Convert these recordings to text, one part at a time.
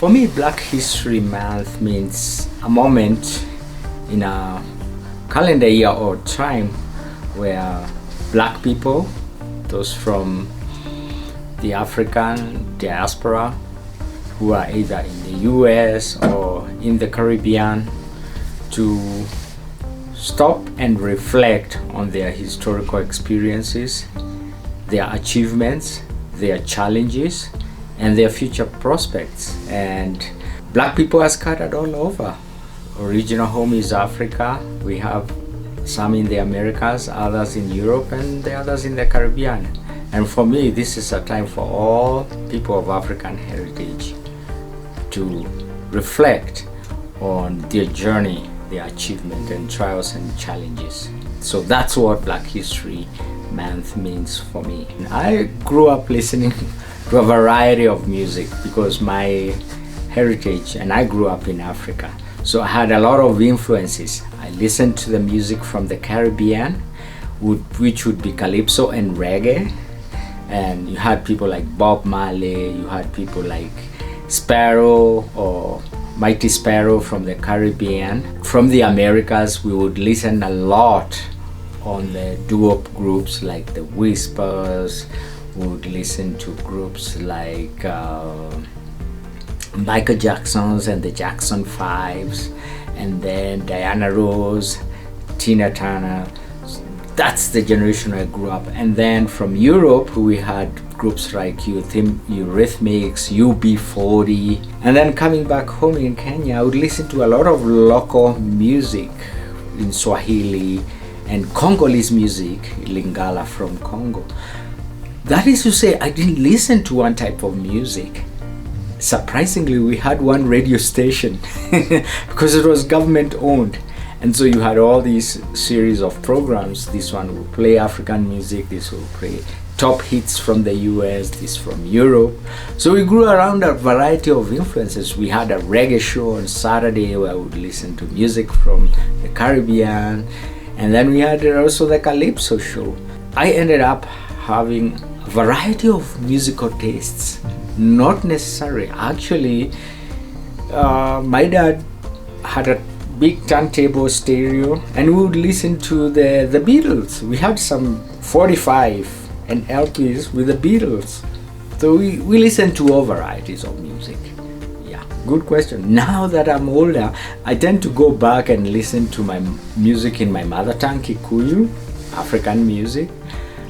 For me, Black History Month means a moment in a calendar year or time where Black people, those from the African diaspora who are either in the US or in the Caribbean, to stop and reflect on their historical experiences, their achievements, their challenges, and their future prospects. And Black people are scattered all over. Original home is Africa. We have some in the Americas, others in Europe, and the others in the Caribbean. And for me, this is a time for all people of African heritage to reflect on their journey, their achievement, and trials and challenges. So that's what Black History Month means for me. I grew up listening to a variety of music because my heritage, and I grew up in Africa, so I had a lot of influences. I listened to the music from the Caribbean, which would be calypso and reggae, and you had people like Bob Marley, you had people like Sparrow or Mighty Sparrow from the Caribbean. From the Americas, we would listen a lot on the doo-wop groups like the Whispers. We would listen to groups like Michael Jackson's and the Jackson Fives, and then Diana Ross, Tina Turner. That's the generation I grew up. And then from Europe, we had groups like Eurythmics, UB40. And then coming back home in Kenya, I would listen to a lot of local music in Swahili and Congolese music, Lingala from Congo. That is to say, I didn't listen to one type of music. Surprisingly, we had one radio station because it was government owned. And so you had all these series of programs. This one will play African music, this will play top hits from the US, this from Europe. So we grew around a variety of influences. We had a reggae show on Saturday where I would listen to music from the Caribbean. And then we had also the Calypso show. I ended up having a variety of musical tastes. Not necessary. Actually, my dad had a big turntable stereo and we would listen to the Beatles. We had some 45 and LPs with the Beatles. So we listened to all varieties of music. Yeah, good question. Now that I'm older, I tend to go back and listen to my music in my mother tongue, Kikuyu, African music.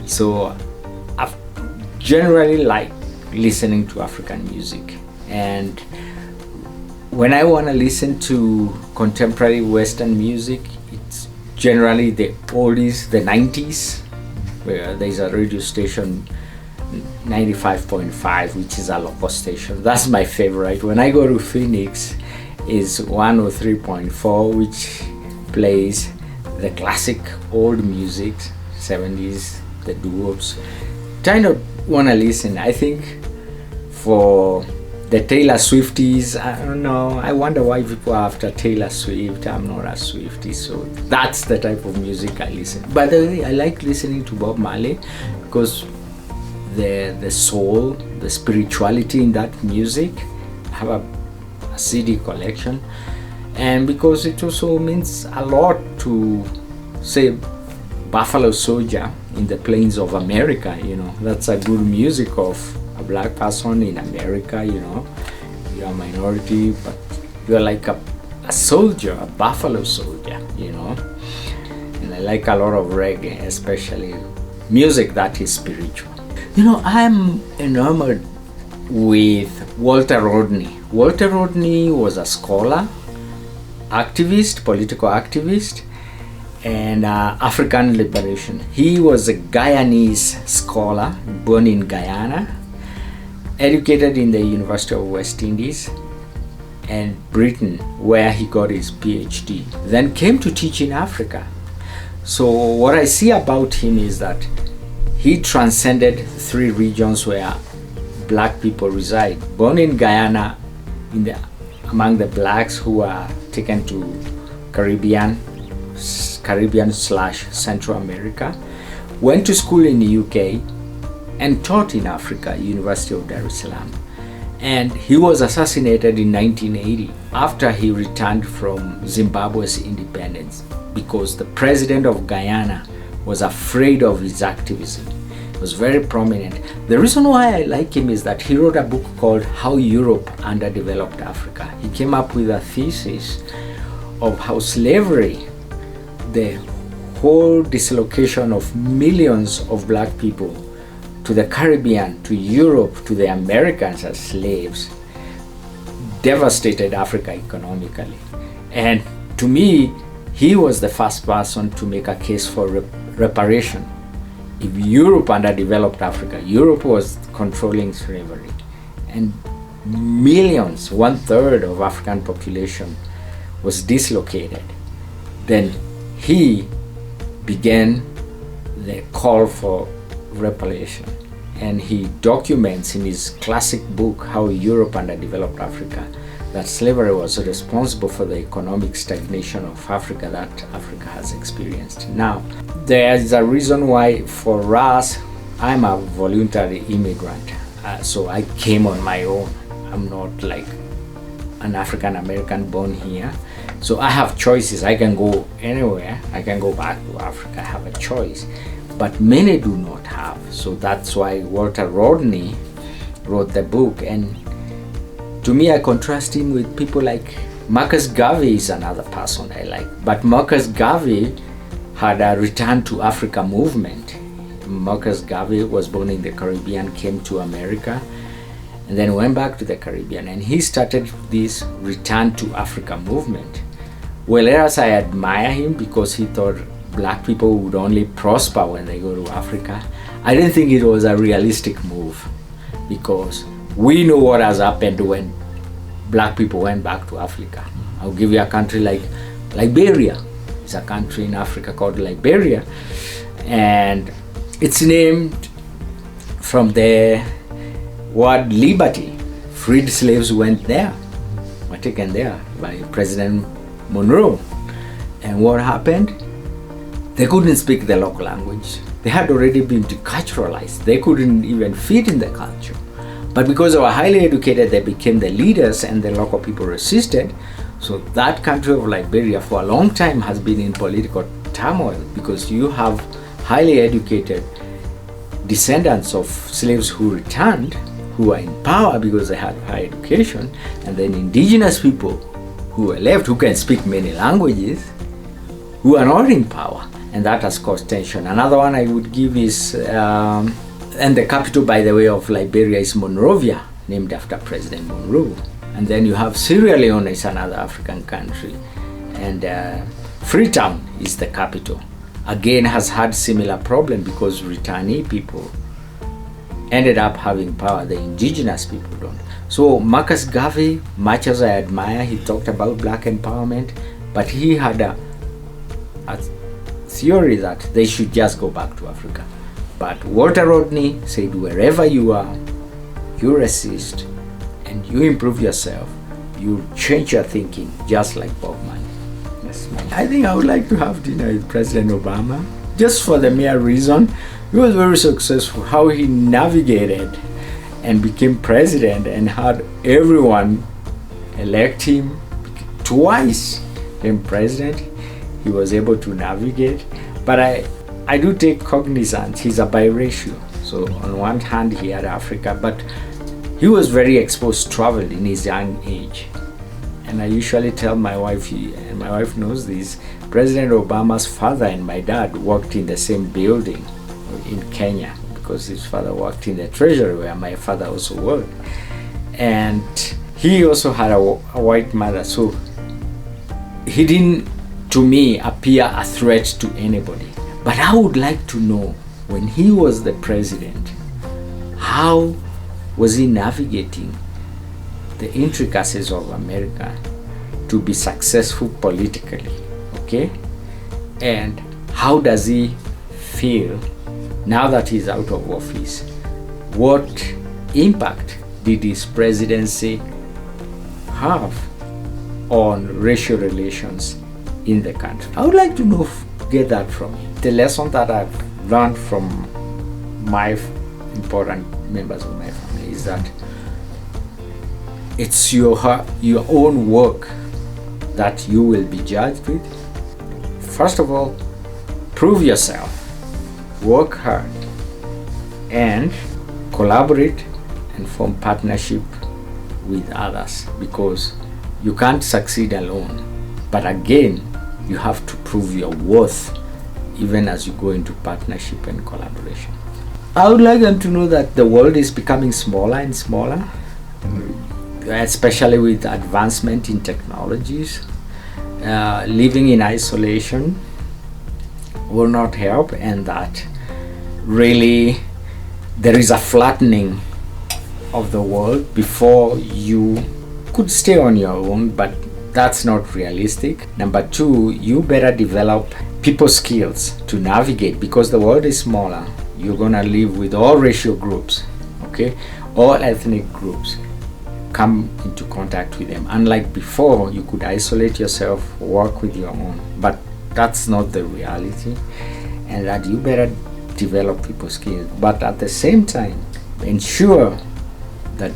So I generally like listening to African music. And when I want to listen to contemporary Western music, it's generally the oldies, the 90s, where there's a radio station, 95.5, which is a local station. That's my favorite. When I go to Phoenix, is 103.4, which plays the classic old music, 70s, the doo-wops. Kind of want to listen. I think for the Taylor Swifties, I don't know, I wonder why people are after Taylor Swift. I'm not a Swiftie, so that's the type of music I listen. By the way, I like listening to Bob Marley because the soul, the spirituality in that music. I have a CD collection, and because it also means a lot to, say, Buffalo Soldier in the Plains of America. You know, that's a good music of a black person in America. You know, you're a minority, but you're like a soldier, a Buffalo Soldier, you know. And I like a lot of reggae, especially music that is spiritual. You know, I'm enamored with Walter Rodney. Walter Rodney was a scholar, activist, political activist, and African liberation. He was a Guyanese scholar, born in Guyana, educated in the University of West Indies and Britain, where he got his PhD, then came to teach in Africa. So what I see about him is that he transcended 3 regions where black people reside. Born in Guyana, among the blacks who were taken to Caribbean / Central America, went to school in the UK and taught in Africa, University of Dar es Salaam. And he was assassinated in 1980 after he returned from Zimbabwe's independence, because the president of Guyana was afraid of his activism. He was very prominent. The reason why I like him is that he wrote a book called How Europe Underdeveloped Africa. He came up with a thesis of how slavery, the whole dislocation of millions of black people to the Caribbean, to Europe, to the Americans as slaves, devastated Africa economically. And to me, he was the first person to make a case for reparation. If Europe underdeveloped Africa, Europe was controlling slavery, and millions, 1/3 of African population was dislocated, then he began the call for reparation. And he documents in his classic book, How Europe Underdeveloped Africa, that slavery was responsible for the economic stagnation of Africa that Africa has experienced. Now, there is a reason why for us, I'm a voluntary immigrant. So I came on my own. I'm not like an African American born here. So I have choices. I can go anywhere. I can go back to Africa. I have a choice. But many do not have. So that's why Walter Rodney wrote the book. And to me, I contrast him with people like Marcus Garvey is another person I like. But Marcus Garvey had a return to Africa movement. Marcus Garvey was born in the Caribbean, came to America, and then went back to the Caribbean. And he started this return to Africa movement. Whereas I admire him because he thought black people would only prosper when they go to Africa, I didn't think it was a realistic move, because we know what has happened when black people went back to Africa. I'll give you a country like Liberia. It's a country in Africa called Liberia, and it's named from the word liberty. Freed slaves went there, were taken there by President Monroe. And what happened? They couldn't speak the local language. They had already been deculturalized. They couldn't even fit in the culture. But because they were highly educated, they became the leaders, and the local people resisted. So that country of Liberia for a long time has been in political turmoil, because you have highly educated descendants of slaves who returned, who are in power because they had high education, and then indigenous people who were left, who can speak many languages, who are not in power. And that has caused tension. Another one I would give is, and the capital, by the way, of Liberia is Monrovia, named after President Monroe. And then you have Sierra Leone, is another African country, and Freetown is the capital. Again, has had similar problem because returnee people ended up having power. The indigenous people don't. So Marcus Garvey, much as I admire, he talked about black empowerment, but he had a theory that they should just go back to Africa. But Walter Rodney said, wherever you are, you resist and you improve yourself, you change your thinking, just like Bob Marley. Yes, I think I would like to have dinner with President Obama, just for the mere reason he was very successful, how he navigated and became president and had everyone elect him twice, became president. He was able to navigate. But I do take cognizance, he's a biracial. So on one hand he had Africa, but he was very exposed, traveled in his young age. And I usually tell my wife, and my wife knows this, President Obama's father and my dad worked in the same building in Kenya, because his father worked in the treasury where my father also worked. And he also had a white mother, so he didn't, to me, appear a threat to anybody. But I would like to know, when he was the president, how was he navigating the intricacies of America to be successful politically, okay? And how does he feel now that he's out of office? What impact did his presidency have on racial relations in the country? I would like to know, get that from him. The lesson that I've learned from my important members of my family is that it's your own work that you will be judged with. First of all, prove yourself, work hard, and collaborate and form partnership with others, because you can't succeed alone. But again, you have to prove your worth even as you go into partnership and collaboration. I would like them to know that the world is becoming smaller and smaller, especially with advancement in technologies. Living in isolation will not help, and that really there is a flattening of the world. Before, you could stay on your own, but that's not realistic. Number two, you better develop people skills to navigate, because the world is smaller. You're gonna live with all racial groups, okay, all ethnic groups. Come into contact with them. Unlike before, you could isolate yourself, work with your own, but that's not the reality. And that you better develop people skills, but at the same time ensure that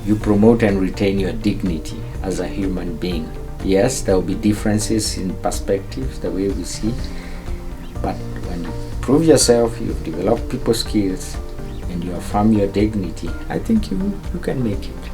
you promote and retain your dignity as a human being. Yes, there will be differences in perspectives, the way we see, but when you prove yourself, you've developed people skills, and you affirm your dignity, I think you can make it.